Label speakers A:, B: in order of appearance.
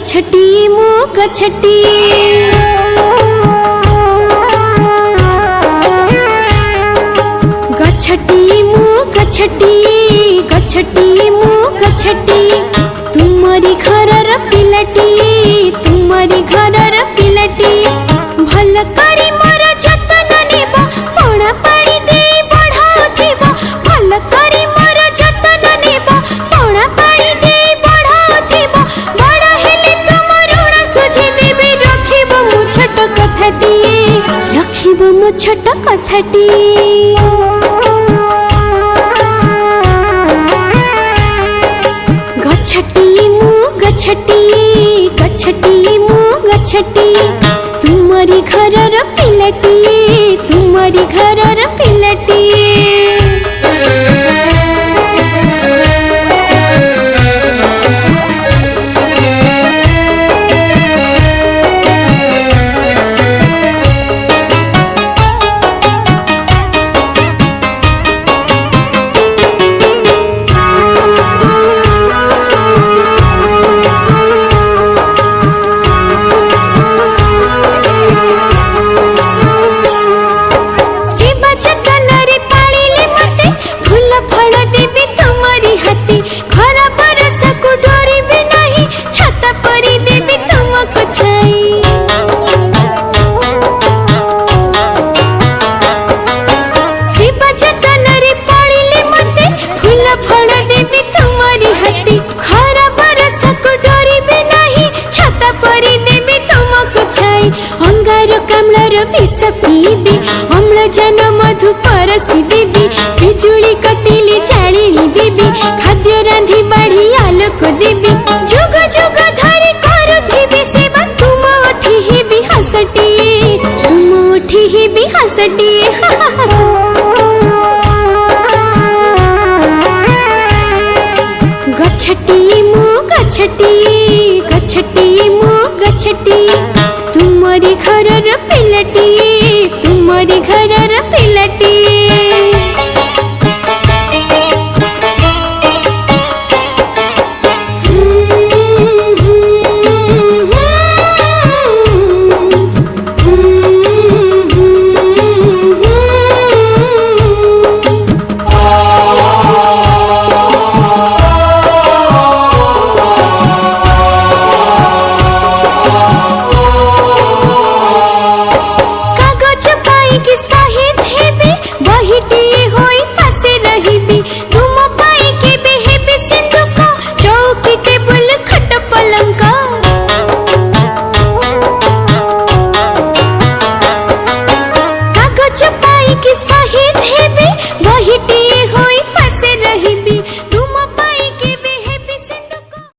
A: गछटी मु गछटी गछटी मु गछटी गछटी मु गछटी तुमरी घरर पिलटी तुमरी घरर पिलटी भल करी मोर जतन नेब पणा पानी दे बढ़ाउथिब भल करी मोर जतन नेब पणा पानी दे बढ़ाउथिब बड़ हेले तुम ऋण सुझी देबी रखिब मु छोट कथाटी रखिब मु छोट कथाटी गछटी मु गछटी गछटी मु गछटी तुमरी घरर पिलटी तुमरी घरर पिलटी विष पीबी अम्लजान मधु परसी देवी बिजुली कटिले जालिनी देवी खाद्य रांधि बाढ़ी आलोक देवी जुग जुग धरि करुथिबी सेवा तुम ओठी हेबी हसटी तुम ओठी हेबी हसटी गछटी मु गछटी गछटी मु गछटी तुमरी घरर पिलटी तुमरी घर